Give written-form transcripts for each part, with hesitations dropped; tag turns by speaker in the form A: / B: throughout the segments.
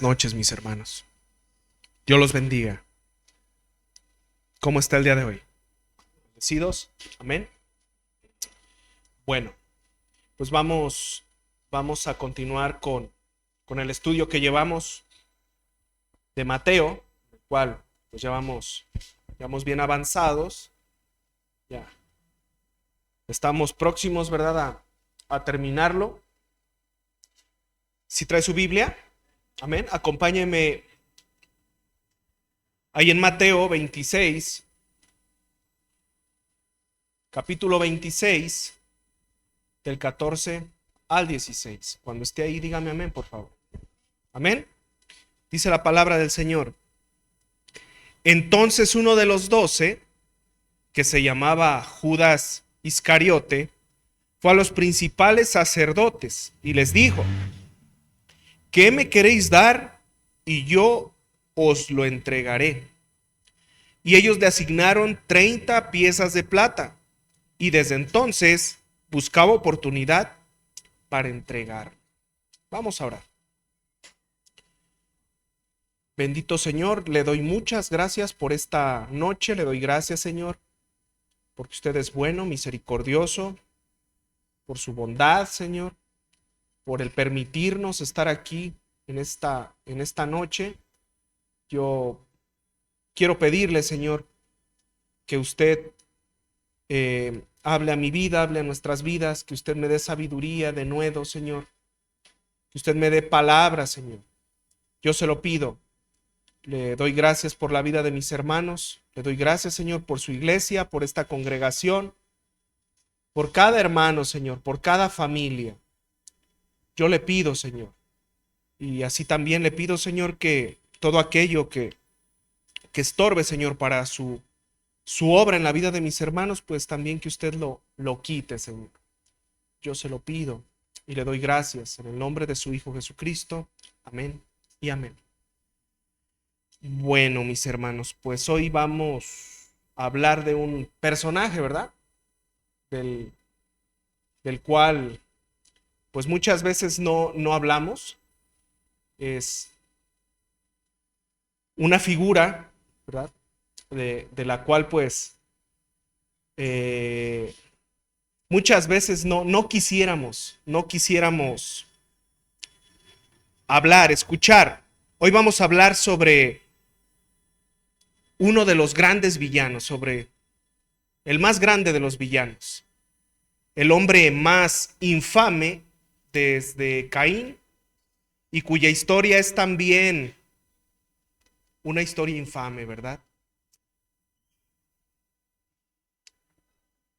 A: Buenas noches, mis hermanos. Dios los bendiga. ¿Cómo está el día de hoy? ¿Bendecidos? Amén. Bueno, pues vamos a continuar con el estudio que llevamos de Mateo, el cual pues llevamos bien avanzados. Ya estamos próximos, ¿verdad?, a terminarlo. Si trae su Biblia, amén, acompáñeme ahí en Mateo 26, capítulo 26, del 14 al 16. Cuando esté ahí, dígame amén, por favor. Amén. Dice la palabra del Señor. Entonces uno de los 12, que se llamaba Judas Iscariote, fue a los principales sacerdotes y les dijo: ¿qué me queréis dar? Y yo os lo entregaré. Y ellos le asignaron 30 piezas de plata, y desde entonces buscaba oportunidad para entregar. Vamos a orar. Bendito Señor, le doy muchas gracias por esta noche, le doy gracias, Señor, porque usted es bueno, misericordioso, por su bondad, Señor, por el permitirnos estar aquí en esta noche. Yo quiero pedirle, Señor, que usted hable a mi vida, hable a nuestras vidas, que usted me dé sabiduría de nuevo, Señor, que usted me dé palabras, Señor. Yo se lo pido. Le doy gracias por la vida de mis hermanos, le doy gracias, Señor, por su iglesia, por esta congregación, por cada hermano, Señor, por cada familia. Yo le pido, Señor, y así también le pido, Señor, que todo aquello que estorbe, Señor, para su obra en la vida de mis hermanos, pues también que usted lo quite, Señor. Yo se lo pido y le doy gracias en el nombre de su Hijo Jesucristo. Amén y amén. Bueno, mis hermanos, pues hoy vamos a hablar de un personaje, ¿verdad? Del cual pues muchas veces no hablamos. Es una figura, ¿verdad?, de la cual pues muchas veces no quisiéramos hablar, escuchar. Hoy vamos a hablar sobre uno de los grandes villanos, sobre el más grande de los villanos, el hombre más infame desde Caín, y cuya historia es también una historia infame, ¿verdad?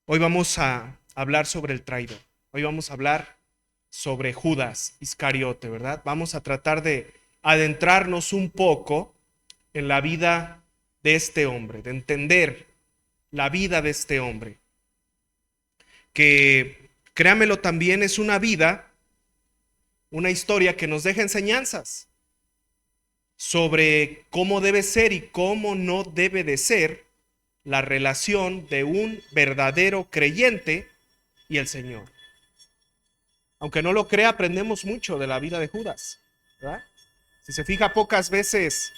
A: Hoy vamos a hablar sobre el traidor. Hoy vamos a hablar sobre Judas Iscariote, ¿verdad? Vamos a tratar de adentrarnos un poco en la vida de este hombre, de entender la vida de este hombre, que, créamelo, también es una vida, una historia que nos deja enseñanzas sobre cómo debe ser y cómo no debe de ser la relación de un verdadero creyente y el Señor. Aunque no lo crea, aprendemos mucho de la vida de Judas, ¿verdad? Si se fija, pocas veces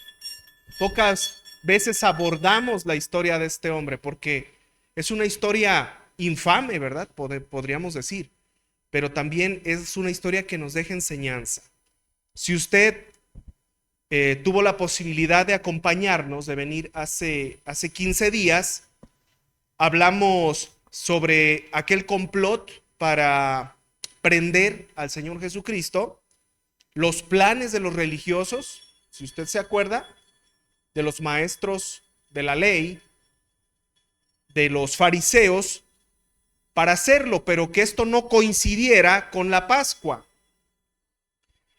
A: abordamos la historia de este hombre, porque es una historia infame, ¿verdad? Podríamos decir, pero también es una historia que nos deja enseñanza. Si usted tuvo la posibilidad de acompañarnos, de venir hace 15 días, hablamos sobre aquel complot para prender al Señor Jesucristo, los planes de los religiosos, si usted se acuerda, de los maestros de la ley, de los fariseos, para hacerlo, pero que esto no coincidiera con la Pascua.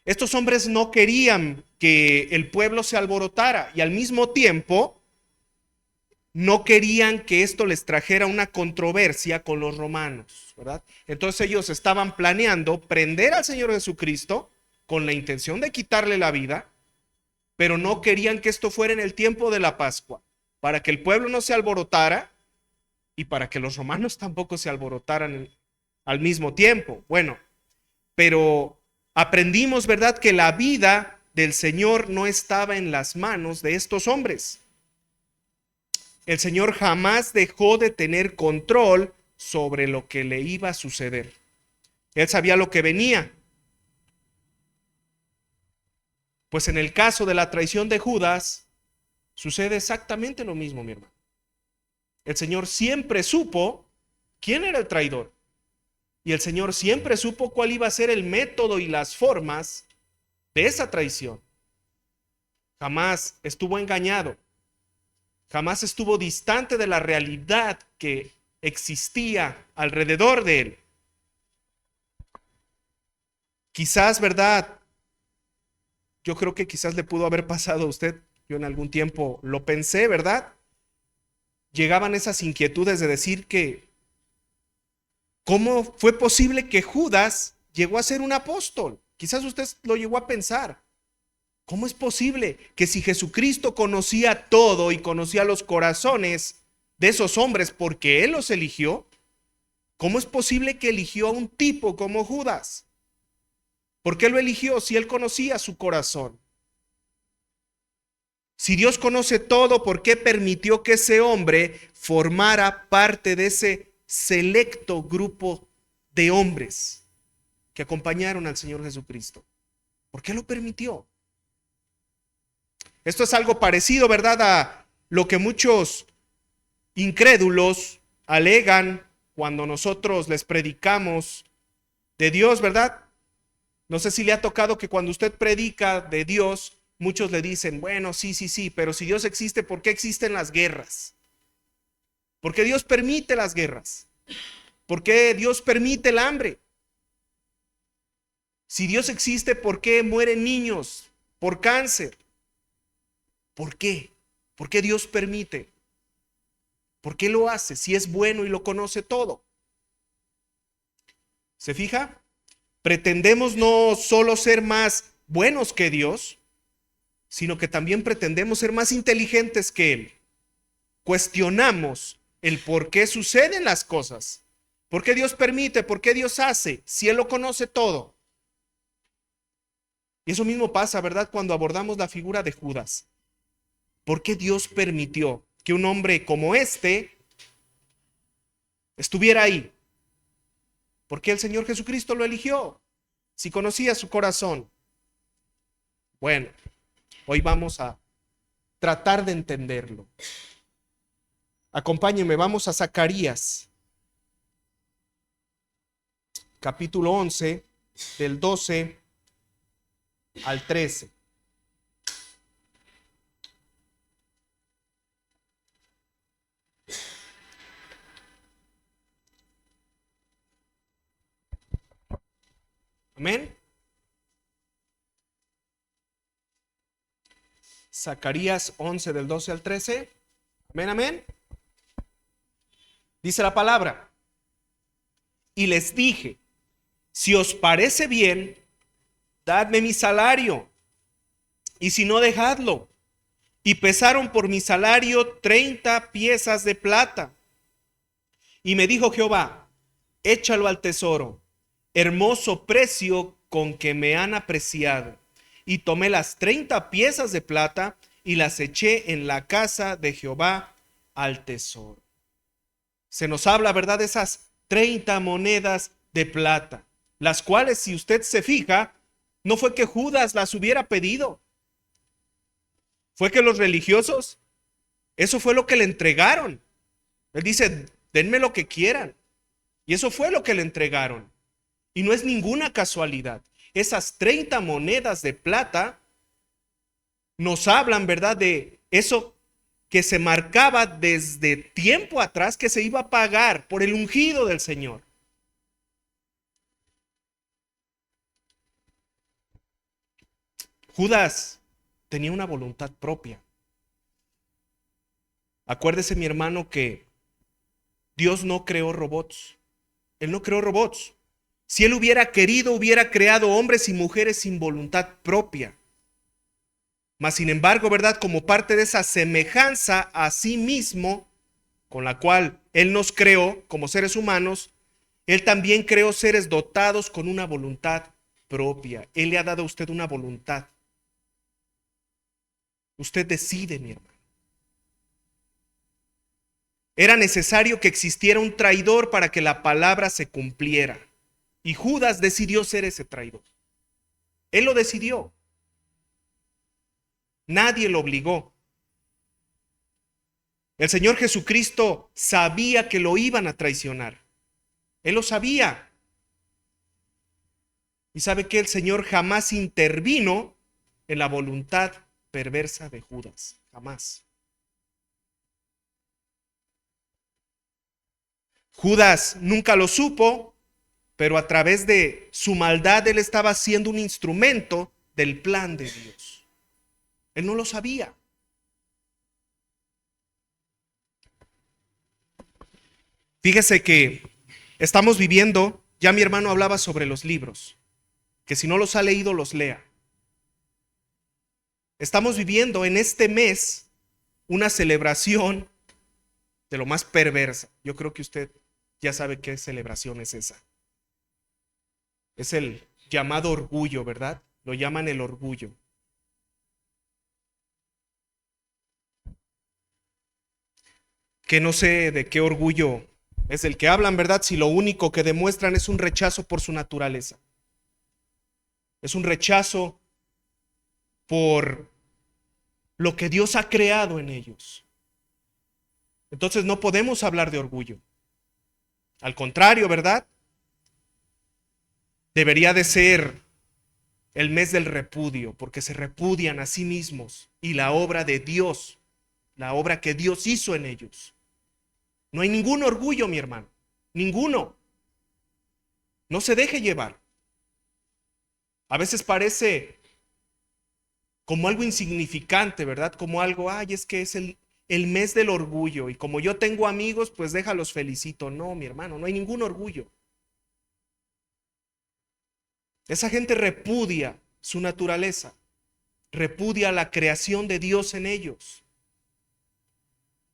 A: Estos hombres no querían que el pueblo se alborotara y al mismo tiempo no querían que esto les trajera una controversia con los romanos, ¿verdad? Entonces ellos estaban planeando prender al Señor Jesucristo con la intención de quitarle la vida, pero no querían que esto fuera en el tiempo de la Pascua, para que el pueblo no se alborotara y para que los romanos tampoco se alborotaran al mismo tiempo. Bueno, pero aprendimos, ¿verdad?, que la vida del Señor no estaba en las manos de estos hombres. El Señor jamás dejó de tener control sobre lo que le iba a suceder. Él sabía lo que venía. Pues en el caso de la traición de Judas, sucede exactamente lo mismo, mi hermano. El Señor siempre supo quién era el traidor. Y el Señor siempre supo cuál iba a ser el método y las formas de esa traición. Jamás estuvo engañado. Jamás estuvo distante de la realidad que existía alrededor de él. Quizás, ¿verdad? Yo creo que quizás le pudo haber pasado a usted. Yo en algún tiempo lo pensé, ¿verdad? Llegaban esas inquietudes de decir que ¿cómo fue posible que Judas llegó a ser un apóstol? Quizás usted lo llegó a pensar. ¿Cómo es posible que si Jesucristo conocía todo y conocía los corazones de esos hombres porque Él los eligió, cómo es posible que eligió a un tipo como Judas? ¿Por qué lo eligió si Él conocía su corazón? Si Dios conoce todo, ¿por qué permitió que ese hombre formara parte de ese selecto grupo de hombres que acompañaron al Señor Jesucristo? ¿Por qué lo permitió? Esto es algo parecido, ¿verdad?, a lo que muchos incrédulos alegan cuando nosotros les predicamos de Dios, ¿verdad? No sé si le ha tocado que cuando usted predica de Dios, muchos le dicen, bueno, sí, pero si Dios existe, ¿por qué existen las guerras? ¿Por qué Dios permite las guerras? ¿Por qué Dios permite el hambre? Si Dios existe, ¿por qué mueren niños por cáncer? ¿Por qué? ¿Por qué Dios permite? ¿Por qué lo hace si es bueno y lo conoce todo? ¿Se fija? Pretendemos no solo ser más buenos que Dios, sino que también pretendemos ser más inteligentes que Él. Cuestionamos el por qué suceden las cosas. ¿Por qué Dios permite? ¿Por qué Dios hace? Si Él lo conoce todo. Y eso mismo pasa, ¿verdad?, cuando abordamos la figura de Judas. ¿Por qué Dios permitió que un hombre como este estuviera ahí? ¿Por qué el Señor Jesucristo lo eligió si conocía su corazón? Bueno, hoy vamos a tratar de entenderlo. Acompáñenme, vamos a Zacarías, capítulo 11, del 12 al 13. Amén. Zacarías 11 del 12 al 13. Amén, amén. Dice la palabra. Y les dije, si os parece bien, dadme mi salario, y si no, dejadlo. Y pesaron por mi salario 30 piezas de plata. Y me dijo Jehová, échalo al tesoro, hermoso precio con que me han apreciado. Y tomé las 30 piezas de plata y las eché en la casa de Jehová al tesoro. Se nos habla, ¿verdad?, de esas 30 monedas de plata, las cuales, si usted se fija, no fue que Judas las hubiera pedido. Fue que los religiosos, eso fue lo que le entregaron. Él dice, denme lo que quieran. Y eso fue lo que le entregaron. Y no es ninguna casualidad. Esas 30 monedas de plata nos hablan, ¿verdad?, de eso que se marcaba desde tiempo atrás, que se iba a pagar por el ungido del Señor. Judas tenía una voluntad propia. Acuérdese, mi hermano, que Dios no creó robots. Él no creó robots. Si Él hubiera querido, hubiera creado hombres y mujeres sin voluntad propia. Mas, sin embargo, ¿verdad?, como parte de esa semejanza a sí mismo, con la cual Él nos creó como seres humanos, Él también creó seres dotados con una voluntad propia. Él le ha dado a usted una voluntad. Usted decide, mi hermano. Era necesario que existiera un traidor para que la palabra se cumpliera. Y Judas decidió ser ese traidor. Él lo decidió. Nadie lo obligó. El Señor Jesucristo sabía que lo iban a traicionar. Él lo sabía. Y sabe que el Señor jamás intervino en la voluntad perversa de Judas. Jamás. Judas nunca lo supo, pero a través de su maldad él estaba siendo un instrumento del plan de Dios. Él no lo sabía. Fíjese que estamos viviendo, ya mi hermano hablaba sobre los libros, que si no los ha leído, los lea. Estamos viviendo en este mes una celebración de lo más perversa. Yo creo que usted ya sabe qué celebración es esa. Es el llamado orgullo, ¿verdad? Lo llaman el orgullo. Que no sé de qué orgullo es el que hablan, ¿verdad? Si lo único que demuestran es un rechazo por su naturaleza. Es un rechazo por lo que Dios ha creado en ellos. Entonces no podemos hablar de orgullo. Al contrario, ¿verdad? Debería de ser el mes del repudio, porque se repudian a sí mismos y la obra de Dios, la obra que Dios hizo en ellos. No hay ningún orgullo, mi hermano, ninguno. No se deje llevar. A veces parece como algo insignificante, ¿verdad? Como algo, ay, es que es el mes del orgullo y como yo tengo amigos, pues déjalos felicito. No, mi hermano, no hay ningún orgullo. Esa gente repudia su naturaleza, repudia la creación de Dios en ellos.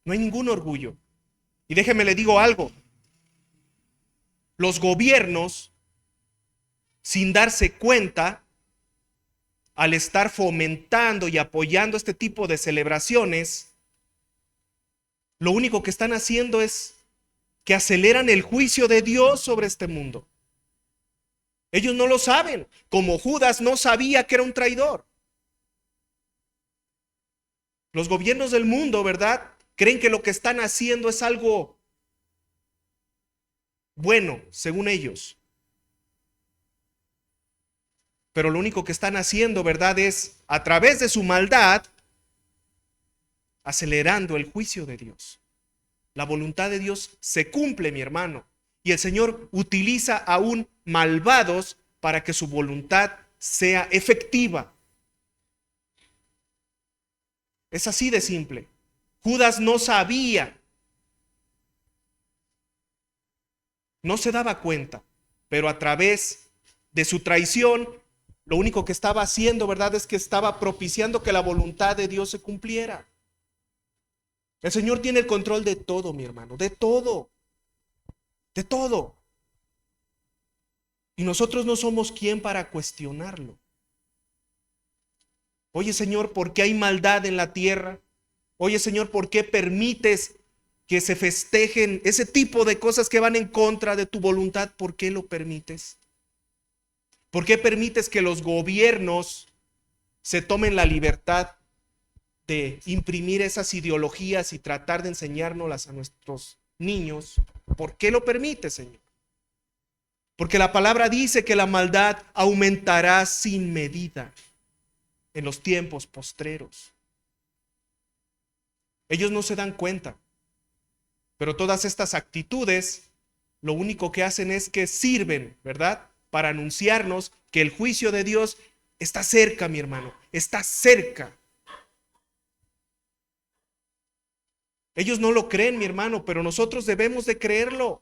A: No hay ningún orgullo. Y déjeme le digo algo. Los gobiernos, sin darse cuenta, al estar fomentando y apoyando este tipo de celebraciones, lo único que están haciendo es que aceleran el juicio de Dios sobre este mundo. Ellos no lo saben, como Judas no sabía que era un traidor. Los gobiernos del mundo, ¿verdad? Creen que lo que están haciendo es algo bueno, según ellos. Pero lo único que están haciendo, ¿verdad? Es a través de su maldad, acelerando el juicio de Dios. La voluntad de Dios se cumple, mi hermano. Y el Señor utiliza aún malvados para que su voluntad sea efectiva. Es así de simple. Judas no sabía, no se daba cuenta, pero a través de su traición, lo único que estaba haciendo, ¿verdad?, es que estaba propiciando que la voluntad de Dios se cumpliera. El Señor tiene el control de todo, mi hermano, de todo, de todo. Y nosotros no somos quien para cuestionarlo. Oye, Señor, ¿por qué hay maldad en la tierra? Oye, Señor, ¿por qué permites que se festejen ese tipo de cosas que van en contra de tu voluntad? ¿Por qué lo permites? ¿Por qué permites que los gobiernos se tomen la libertad de imprimir esas ideologías y tratar de enseñárnoslas a nuestros niños? ¿Por qué lo permites, Señor? Porque la palabra dice que la maldad aumentará sin medida en los tiempos postreros. Ellos no se dan cuenta, pero todas estas actitudes lo único que hacen es que sirven, ¿verdad?, para anunciarnos que el juicio de Dios está cerca, mi hermano, está cerca. Ellos no lo creen, mi hermano, pero nosotros debemos de creerlo.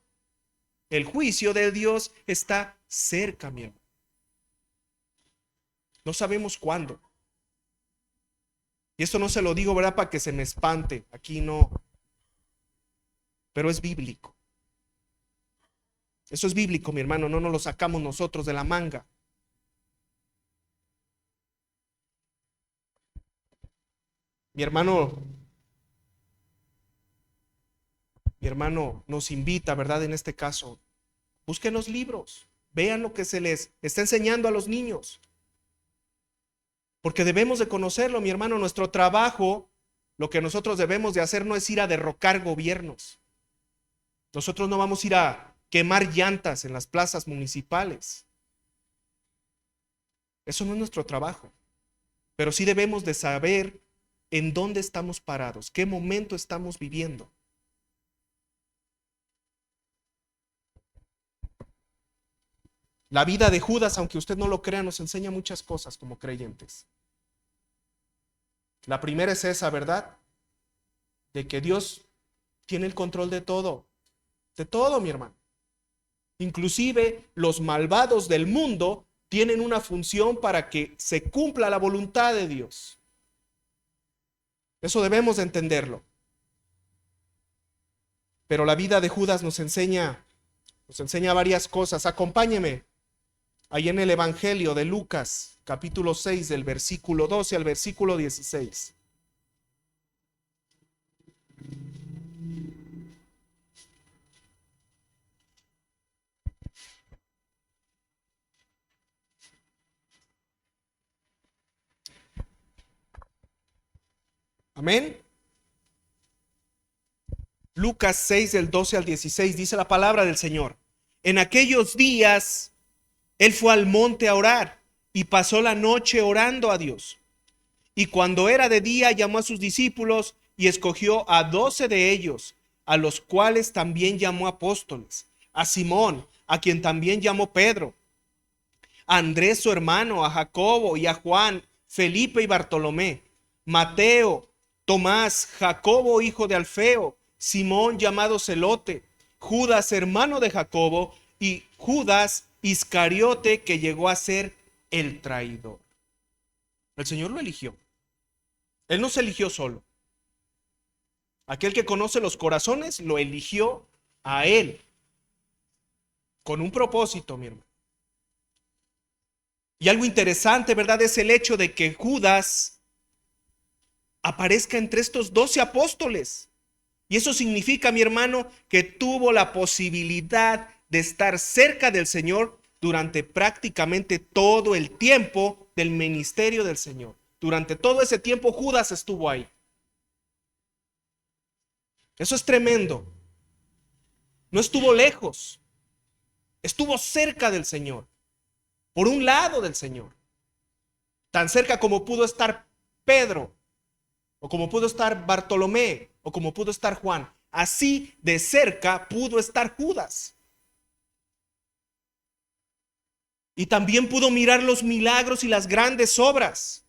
A: El juicio de Dios está cerca, mi hermano. No sabemos cuándo. Y esto no se lo digo, ¿verdad?, para que se me espante. Aquí no. Pero es bíblico. Eso es bíblico, mi hermano. No nos lo sacamos nosotros de la manga. Mi hermano, mi hermano nos invita, ¿verdad? En este caso, busquen los libros, vean lo que se les está enseñando a los niños, porque debemos de conocerlo, mi hermano. Nuestro trabajo, lo que nosotros debemos de hacer no es ir a derrocar gobiernos. Nosotros no vamos a ir a quemar llantas en las plazas municipales. Eso no es nuestro trabajo. Pero sí debemos de saber en dónde estamos parados, qué momento estamos viviendo. La vida de Judas, aunque usted no lo crea, nos enseña muchas cosas como creyentes. La primera es esa, ¿verdad? De que Dios tiene el control de todo, mi hermano. Inclusive los malvados del mundo tienen una función para que se cumpla la voluntad de Dios. Eso debemos de entenderlo. Pero la vida de Judas nos enseña varias cosas. Acompáñeme ahí en el Evangelio de Lucas, capítulo 6, del versículo 12 al versículo 16. Amén. Lucas 6, del 12 al 16, dice la palabra del Señor. En aquellos días, él fue al monte a orar y pasó la noche orando a Dios. Y cuando era de día, llamó a sus discípulos y escogió a 12 de ellos, a los cuales también llamó apóstoles: a Simón, a quien también llamó Pedro, a Andrés su hermano, a Jacobo y a Juan, Felipe y Bartolomé, Mateo, Tomás, Jacobo hijo de Alfeo, Simón llamado Celote, Judas hermano de Jacobo y Judas Iscariote, que llegó a ser el traidor. El Señor lo eligió. Él no se eligió solo. Aquel que conoce los corazones lo eligió a él con un propósito, mi hermano. Y algo interesante, ¿verdad?, es el hecho de que Judas aparezca entre estos 12 apóstoles. Y eso significa, mi hermano, que tuvo la posibilidad de estar cerca del Señor durante prácticamente todo el tiempo del ministerio del Señor. Durante todo ese tiempo Judas estuvo ahí. Eso es tremendo. No estuvo lejos, estuvo cerca del Señor, por un lado del Señor, tan cerca como pudo estar Pedro, o como pudo estar Bartolomé, o como pudo estar Juan. Así de cerca pudo estar Judas. Y también pudo mirar los milagros y las grandes obras.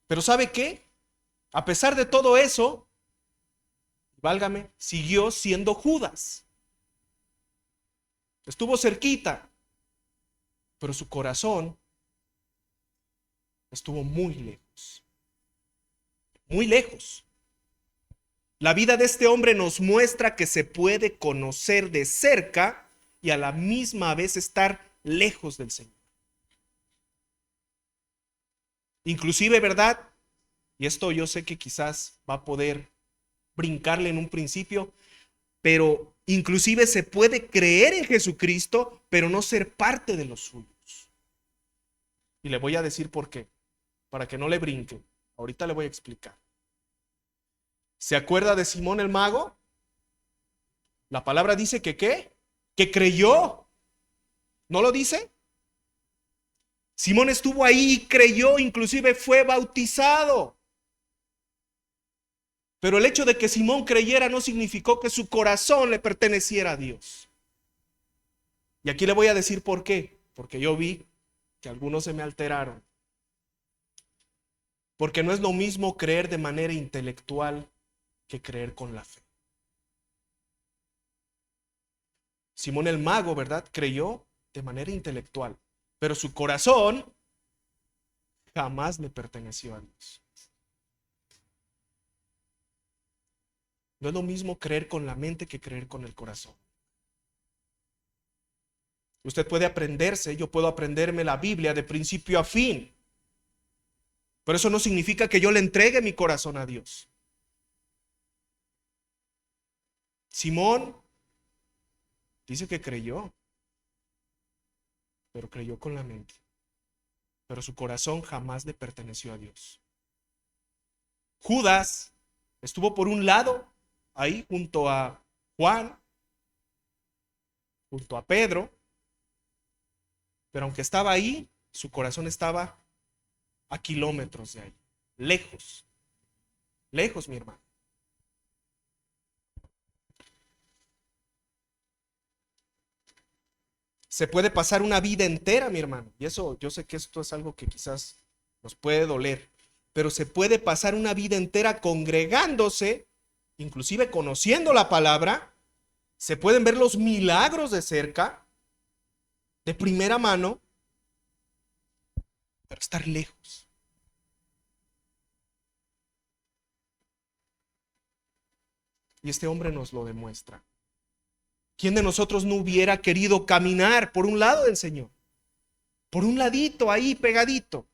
A: Pero ¿sabe qué? A pesar de todo eso, válgame, siguió siendo Judas. Estuvo cerquita, pero su corazón estuvo muy lejos. Muy lejos. La vida de este hombre nos muestra que se puede conocer de cerca y a la misma vez estar lejos del Señor. Inclusive, ¿verdad? Y esto yo sé que quizás va a poder brincarle en un principio, pero inclusive se puede creer en Jesucristo, pero no ser parte de los suyos. Y le voy a decir por qué, para que no le brinque. Ahorita le voy a explicar. ¿Se acuerda de Simón el mago? La palabra dice que ¿qué? Que creyó. ¿No lo dice? Simón estuvo ahí y creyó, inclusive fue bautizado. Pero el hecho de que Simón creyera no significó que su corazón le perteneciera a Dios. Y aquí le voy a decir por qué. Porque yo vi que algunos se me alteraron. Porque no es lo mismo creer de manera intelectual que creer con la fe. Simón el mago, ¿verdad?, creyó de manera intelectual, pero su corazón jamás le perteneció a Dios. No es lo mismo creer con la mente que creer con el corazón. Usted puede aprenderse, yo puedo aprenderme la Biblia de principio a fin, Pero eso no significa que yo le entregue mi corazón a Dios. Simón dice que creyó, pero creyó con la mente. Pero su corazón jamás le perteneció a Dios. Judas estuvo por un lado, ahí junto a Juan, junto a Pedro, pero aunque estaba ahí, su corazón estaba a kilómetros de ahí, lejos, lejos, mi hermano. Se puede pasar una vida entera, mi hermano, y eso, yo sé que esto es algo que quizás nos puede doler, pero se puede pasar una vida entera congregándose, inclusive conociendo la palabra. Se pueden ver los milagros de cerca, de primera mano, pero estar lejos. Y este hombre nos lo demuestra. ¿Quién de nosotros no hubiera querido caminar por un lado del Señor? Por un ladito, ahí pegadito.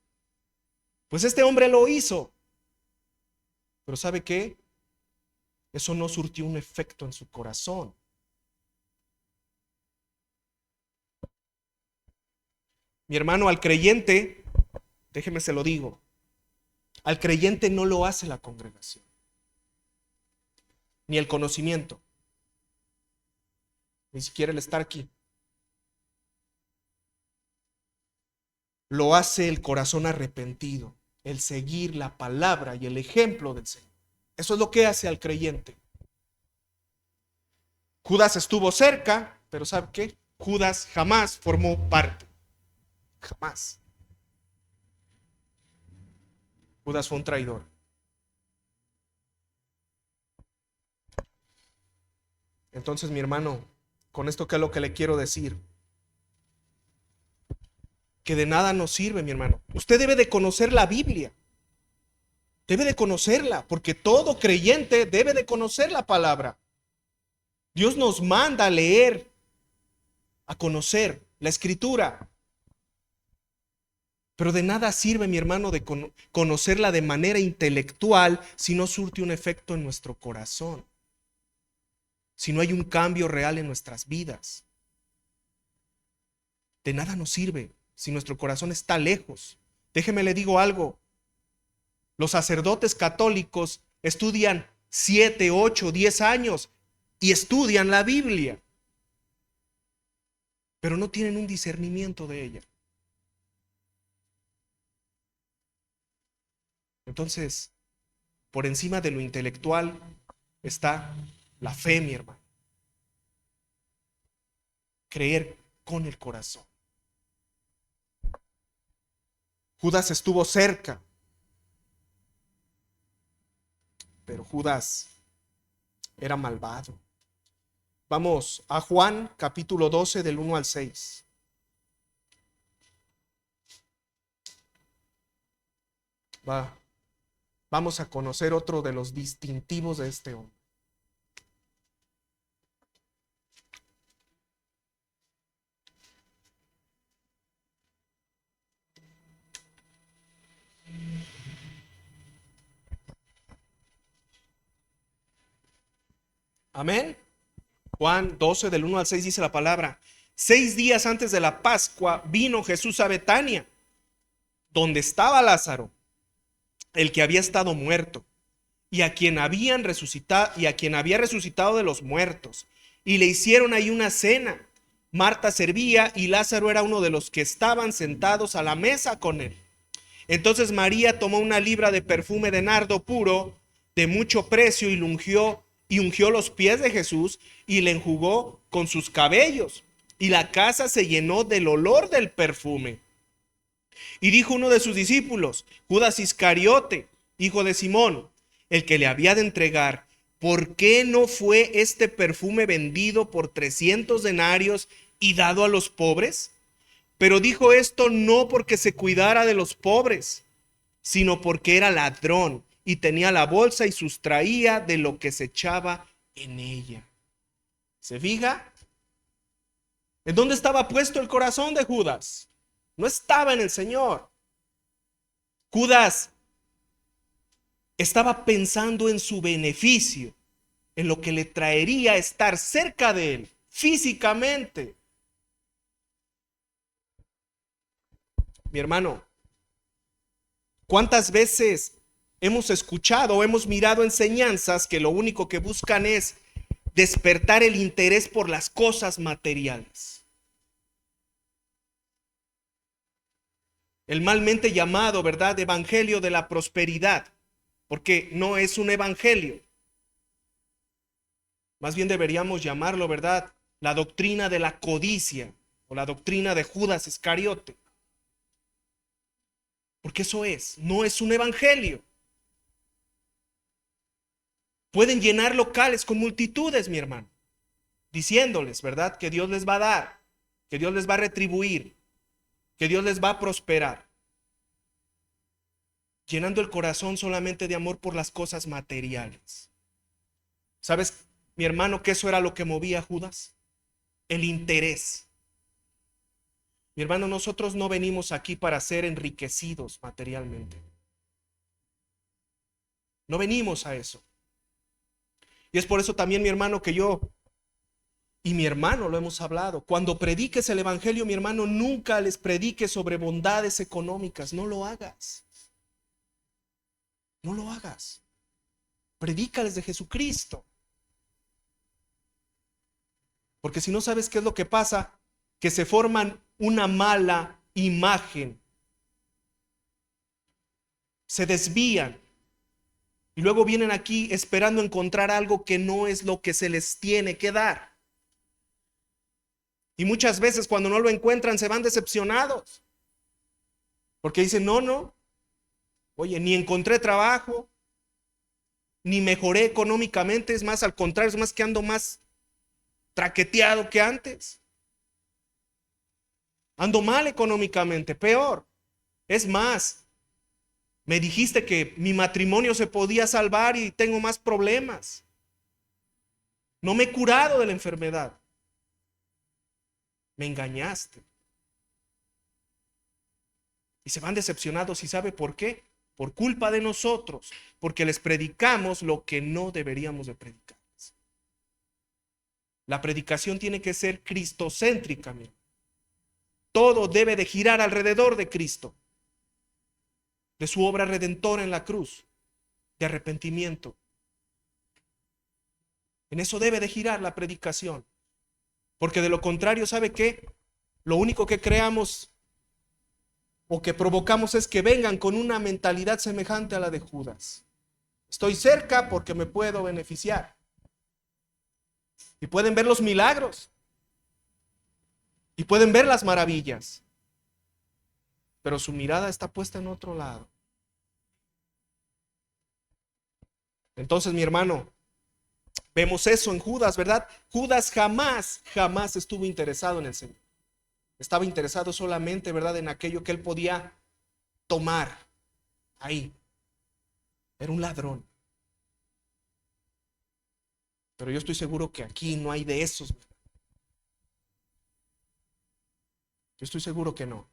A: Pues este hombre lo hizo. Pero ¿sabe qué? Eso no surtió un efecto en su corazón. Mi hermano, al creyente, déjeme se lo digo, al creyente no lo hace la congregación, ni el conocimiento, ni siquiera el estar aquí. Lo hace el corazón arrepentido, el seguir la palabra y el ejemplo del Señor. Eso es lo que hace al creyente. Judas estuvo cerca, pero ¿sabe qué? Judas jamás formó parte. Jamás. Judas fue un traidor. Entonces, mi hermano, con esto, ¿qué es lo que le quiero decir? Que de nada nos sirve, mi hermano. Usted debe de conocer la Biblia. Debe de conocerla, porque todo creyente debe de conocer la palabra. Dios nos manda a leer, a conocer la Escritura. Pero de nada sirve, mi hermano, de conocerla de manera intelectual si no surte un efecto en nuestro corazón, si no hay un cambio real en nuestras vidas. De nada nos sirve si nuestro corazón está lejos. Déjeme le digo algo. Los sacerdotes católicos estudian 7, 8, 10 años y estudian la Biblia, pero no tienen un discernimiento de ella. Entonces, por encima de lo intelectual está la fe, mi hermano. Creer con el corazón. Judas estuvo cerca, pero Judas era malvado. Vamos a Juan capítulo 12 del 1 al 6. Vamos a conocer otro de los distintivos de este hombre. Amén. Juan 12 del 1 al 6 dice la palabra: 6 días antes de la Pascua vino Jesús a Betania, donde estaba Lázaro, el que había estado muerto, y a quien había resucitado de los muertos, y le hicieron ahí una cena. Marta servía y Lázaro era uno de los que estaban sentados a la mesa con él. Entonces María tomó una libra de perfume de nardo puro de mucho precio y ungió los pies de Jesús y le enjugó con sus cabellos, y la casa se llenó del olor del perfume. Y dijo uno de sus discípulos, Judas Iscariote, hijo de Simón, el que le había de entregar: ¿por qué no fue este perfume vendido por 300 denarios y dado a los pobres? Pero dijo esto no porque se cuidara de los pobres, sino porque era ladrón y tenía la bolsa y sustraía de lo que se echaba en ella. ¿Se fija? ¿En dónde estaba puesto el corazón de Judas? No estaba en el Señor. Judas estaba pensando en su beneficio, en lo que le traería estar cerca de él físicamente. Mi hermano, ¿cuántas veces hemos escuchado o hemos mirado enseñanzas que lo único que buscan es despertar el interés por las cosas materiales? El malmente llamado, ¿verdad?, evangelio de la prosperidad, porque no es un evangelio. Más bien deberíamos llamarlo, ¿verdad?, la doctrina de la codicia o la doctrina de Judas Iscariote. Porque eso no es un evangelio. Pueden llenar locales con multitudes, mi hermano, diciéndoles, ¿verdad?, que Dios les va a dar, que Dios les va a retribuir, que Dios les va a prosperar, llenando el corazón solamente de amor por las cosas materiales. ¿Sabes, mi hermano, que eso era lo que movía a Judas? El interés. Mi hermano, nosotros no venimos aquí para ser enriquecidos materialmente. No venimos a eso. Y es por eso también, mi hermano, que yo y mi hermano lo hemos hablado. Cuando prediques el evangelio, mi hermano, nunca les prediques sobre bondades económicas. No lo hagas. No lo hagas. Predícales de Jesucristo. Porque si no, ¿sabes qué es lo que pasa? Que se forman una mala imagen. Se desvían. Y luego vienen aquí esperando encontrar algo que no es lo que se les tiene que dar. Y muchas veces cuando no lo encuentran se van decepcionados. Porque dicen, no, oye, ni encontré trabajo, ni mejoré económicamente. Es más, al contrario, es más que ando más traqueteado que antes. Ando mal económicamente, peor. Es más, me dijiste que mi matrimonio se podía salvar y tengo más problemas. No me he curado de la enfermedad. Me engañaste. Y se van decepcionados. ¿Y sabe por qué? Por culpa de nosotros, porque les predicamos lo que no deberíamos de predicarles. La predicación tiene que ser cristocéntrica. Mira. Todo debe de girar alrededor de Cristo, de su obra redentora en la cruz, de arrepentimiento. En eso debe de girar la predicación. Porque de lo contrario, ¿sabe qué? Lo único que creamos o que provocamos es que vengan con una mentalidad semejante a la de Judas. Estoy cerca porque me puedo beneficiar. Y pueden ver los milagros. Y pueden ver las maravillas. Pero su mirada está puesta en otro lado. Entonces, mi hermano, vemos eso en Judas, ¿verdad? Judas jamás estuvo interesado en el Señor. Estaba interesado solamente, ¿verdad?, en aquello que él podía tomar ahí. Era un ladrón. Pero yo estoy seguro que aquí no hay de esos. Yo estoy seguro que no.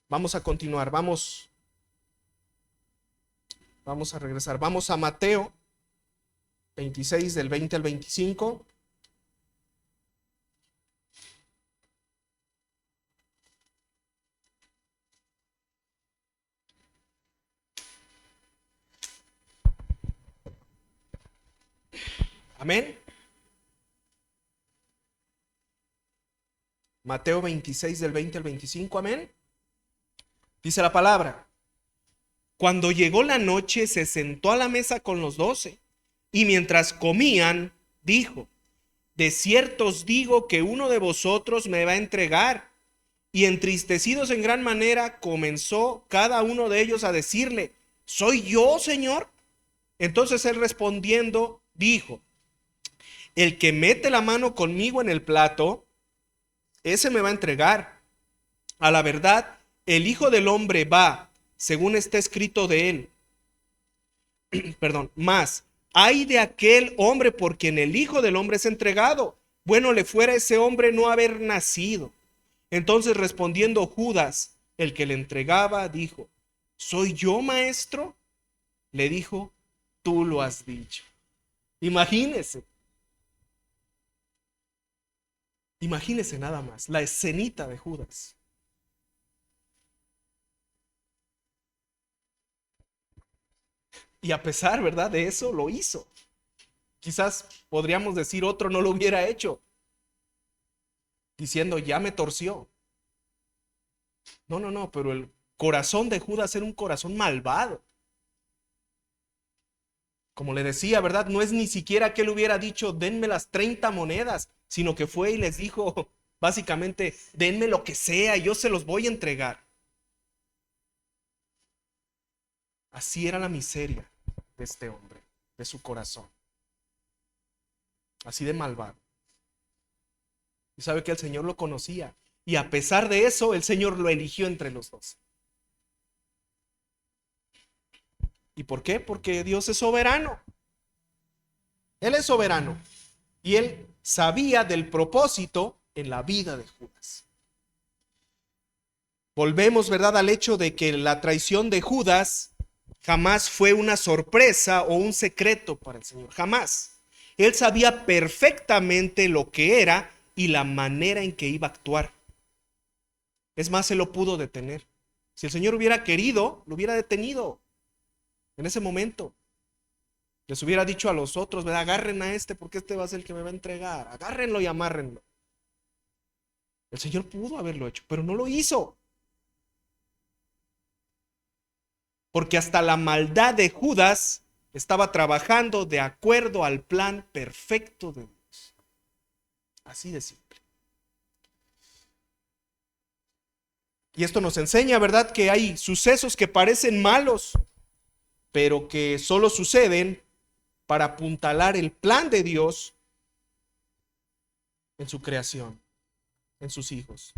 A: Vamos a continuar, vamos a regresar. Vamos a Mateo 26 del 20 al 25. Amén. Mateo 26 del 20 al 25. Amén. Dice la palabra: cuando llegó la noche, se sentó a la mesa con los 12, y mientras comían, dijo: de cierto os digo que uno de vosotros me va a entregar. Y entristecidos en gran manera, comenzó cada uno de ellos a decirle: ¿soy yo, Señor? Entonces él respondiendo dijo: el que mete la mano conmigo en el plato, ese me va a entregar. A la verdad, el Hijo del Hombre va, según está escrito de él. Más, ay de aquel hombre por quien el Hijo del Hombre es entregado. Bueno le fuera a ese hombre no haber nacido. Entonces respondiendo Judas, el que le entregaba, dijo: ¿Soy yo, maestro? Le dijo: tú lo has dicho. Imagínese, imagínese nada más la escenita de Judas. Y a pesar, ¿verdad?, de eso, lo hizo. Quizás podríamos decir otro no lo hubiera hecho, diciendo: ya me torció. No, no, no, pero el corazón de Judas era un corazón malvado. Como le decía, ¿verdad? No es ni siquiera que él hubiera dicho: denme las 30 monedas, sino que fue y les dijo básicamente: denme lo que sea, yo se los voy a entregar. Así era la miseria de este hombre, de su corazón. Así de malvado. Y sabe que el Señor lo conocía. Y a pesar de eso, el Señor lo eligió entre los dos. ¿Y por qué? Porque Dios es soberano. Él es soberano. Y Él sabía del propósito en la vida de Judas. Volvemos, ¿verdad?, al hecho de que la traición de Judas jamás fue una sorpresa o un secreto para el Señor. Jamás. Él sabía perfectamente lo que era y la manera en que iba a actuar. Es más, se lo pudo detener. Si el Señor hubiera querido, lo hubiera detenido en ese momento. Les hubiera dicho a los otros: ¿verdad?, agarren a este porque este va a ser el que me va a entregar. Agárrenlo y amárrenlo. El Señor pudo haberlo hecho, pero no lo hizo. Porque hasta la maldad de Judas estaba trabajando de acuerdo al plan perfecto de Dios. Así de simple. Y esto nos enseña, ¿verdad?, que hay sucesos que parecen malos, pero que solo suceden para apuntalar el plan de Dios en su creación, en sus hijos.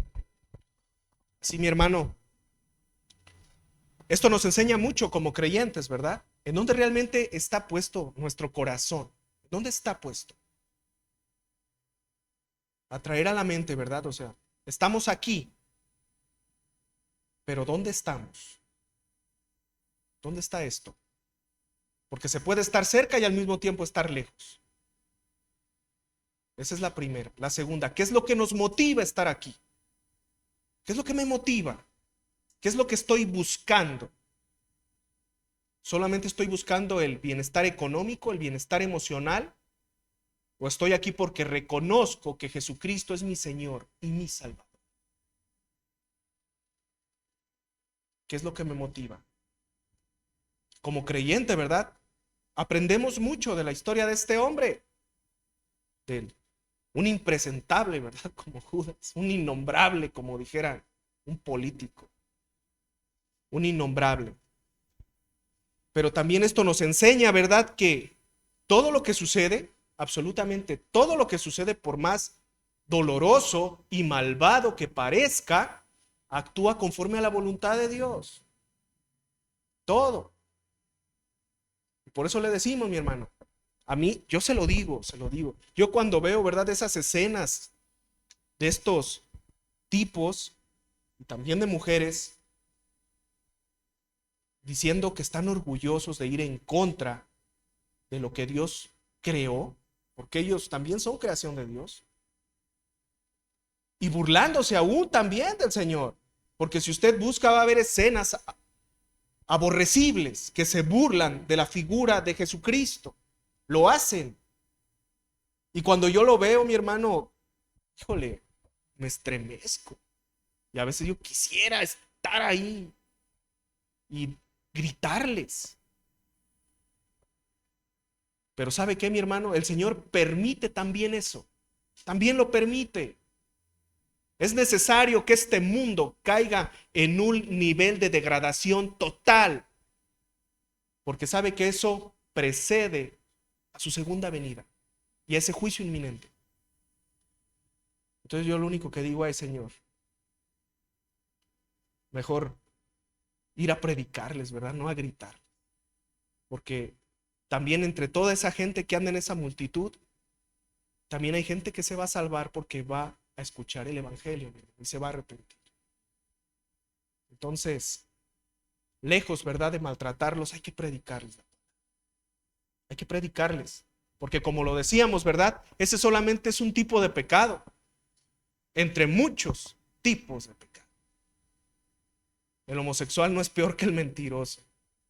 A: Sí, mi hermano, esto nos enseña mucho como creyentes, ¿verdad? ¿En dónde realmente está puesto nuestro corazón? ¿Dónde está puesto? A traer a la mente, ¿verdad? O sea, estamos aquí, pero ¿dónde estamos? ¿Dónde está esto? Porque se puede estar cerca y al mismo tiempo estar lejos. Esa es la primera. La segunda, ¿qué es lo que nos motiva a estar aquí? ¿Qué es lo que me motiva? ¿Qué es lo que estoy buscando? ¿Solamente estoy buscando el bienestar económico, el bienestar emocional? ¿O estoy aquí porque reconozco que Jesucristo es mi Señor y mi Salvador? ¿Qué es lo que me motiva? Como creyente, ¿verdad?, aprendemos mucho de la historia de este hombre, de él. Un impresentable, ¿verdad?, como Judas, un innombrable, como dijera un político, un innombrable. Pero también esto nos enseña, ¿verdad?, que todo lo que sucede, absolutamente todo lo que sucede, por más doloroso y malvado que parezca, actúa conforme a la voluntad de Dios. Todo. Y por eso le decimos, mi hermano, a mí, yo se lo digo, yo cuando veo, ¿verdad?, esas escenas de estos tipos y también de mujeres diciendo que están orgullosos de ir en contra de lo que Dios creó, porque ellos también son creación de Dios, y burlándose aún también del Señor, porque si usted busca va a haber escenas aborrecibles que se burlan de la figura de Jesucristo, lo hacen. Y cuando yo lo veo, mi hermano, híjole, me estremezco. Y a veces yo quisiera estar ahí y gritarles. Pero ¿sabe qué, mi hermano? El Señor permite también eso. También lo permite. Es necesario que este mundo caiga en un nivel de degradación total, porque sabe que eso precede a su segunda venida y a ese juicio inminente. Entonces yo lo único que digo es: Señor, mejor ir a predicarles, ¿verdad?, no a gritar. Porque también entre toda esa gente que anda en esa multitud, también hay gente que se va a salvar porque va a escuchar el evangelio y se va a arrepentir. Entonces, lejos, ¿verdad?, de maltratarlos, hay que predicarles. Hay que predicarles. Porque como lo decíamos, ¿verdad?, ese solamente es un tipo de pecado entre muchos tipos de pecado. El homosexual no es peor que el mentiroso,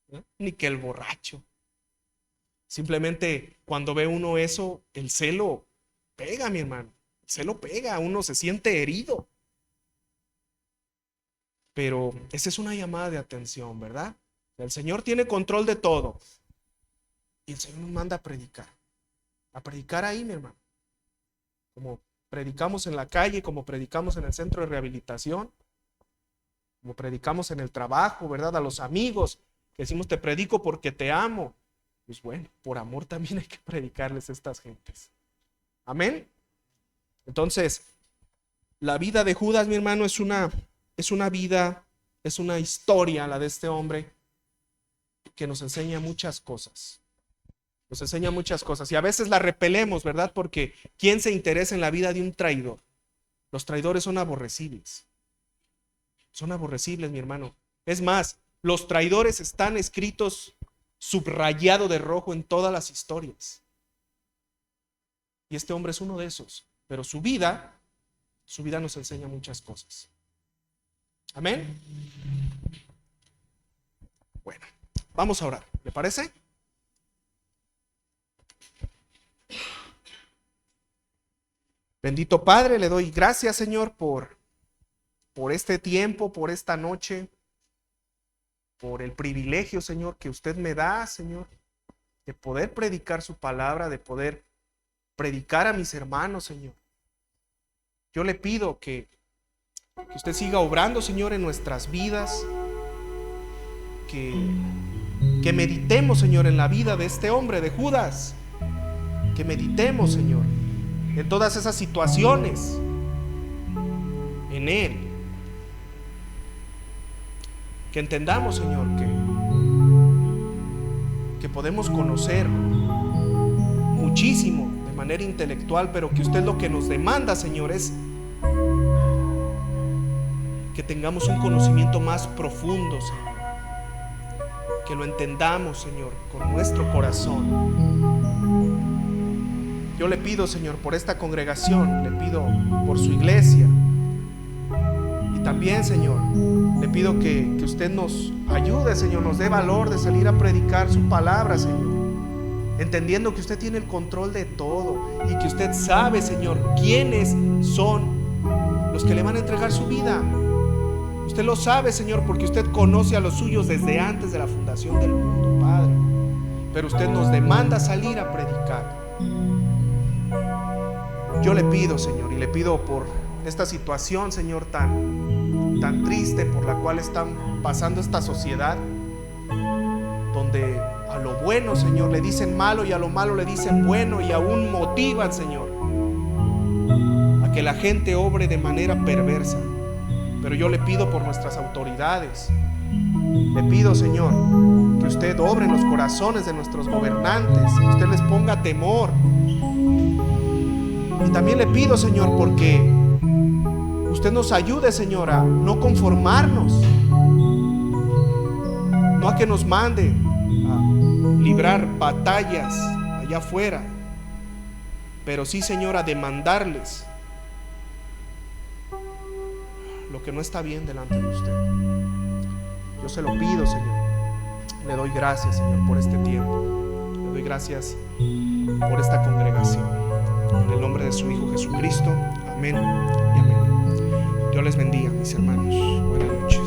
A: ¿no?, ni que el borracho. Simplemente cuando ve uno eso, el celo pega, mi hermano. El celo pega, uno se siente herido. Pero esa es una llamada de atención, ¿verdad? El Señor tiene control de todo. Y el Señor nos manda a predicar. A predicar ahí, mi hermano. Como predicamos en la calle, como predicamos en el centro de rehabilitación, como predicamos en el trabajo, ¿verdad? A los amigos, que decimos te predico porque te amo. Pues bueno, por amor también hay que predicarles a estas gentes. Amén. Entonces, la vida de Judas, mi hermano, es una vida, es una historia, la de este hombre, que nos enseña muchas cosas. Nos enseña muchas cosas y a veces la repelemos, ¿verdad? Porque ¿quién se interesa en la vida de un traidor? Los traidores son aborrecibles. Son aborrecibles, mi hermano. Es más, los traidores están escritos subrayado de rojo en todas las historias. Y este hombre es uno de esos. Pero su vida nos enseña muchas cosas. Amén. Bueno, vamos a orar. ¿Le parece? Bendito Padre, le doy gracias, Señor, por este tiempo, por esta noche, por el privilegio, Señor, que usted me da, Señor, de poder predicar su palabra, de poder predicar a mis hermanos, Señor. Yo le pido que usted siga obrando, Señor, en nuestras vidas, que meditemos, Señor, en la vida de este hombre, de Judas, que meditemos, Señor, en todas esas situaciones, en él, que entendamos, Señor, que podemos conocer muchísimo de manera intelectual, pero que usted lo que nos demanda, Señor, es que tengamos un conocimiento más profundo, Señor, que lo entendamos, Señor, con nuestro corazón. Yo le pido, Señor, por esta congregación, le pido por su iglesia. Y también, Señor, le pido que usted nos ayude, Señor, nos dé valor de salir a predicar su palabra, Señor. Entendiendo que usted tiene el control de todo y que usted sabe, Señor, quiénes son los que le van a entregar su vida. Usted lo sabe, Señor, porque usted conoce a los suyos desde antes de la fundación del mundo, Padre. Pero usted nos demanda salir a predicar. Yo le pido, Señor, y le pido por esta situación, Señor, tan triste por la cual están pasando esta sociedad, donde a lo bueno, Señor, le dicen malo y a lo malo le dicen bueno, y aún motivan, Señor, a que la gente obre de manera perversa. Pero yo le pido por nuestras autoridades, le pido, Señor, que usted obre en los corazones de nuestros gobernantes, que usted les ponga temor. Y también le pido, Señor, porque usted nos ayude, Señor, a no conformarnos, no a que nos mande a librar batallas allá afuera, pero sí, Señor, a demandarles lo que no está bien delante de usted. Yo se lo pido, Señor. Le doy gracias, Señor, por este tiempo. Le doy gracias por esta congregación. En el nombre de su Hijo Jesucristo. Amén y amén. Dios les bendiga, mis hermanos. Buenas noches.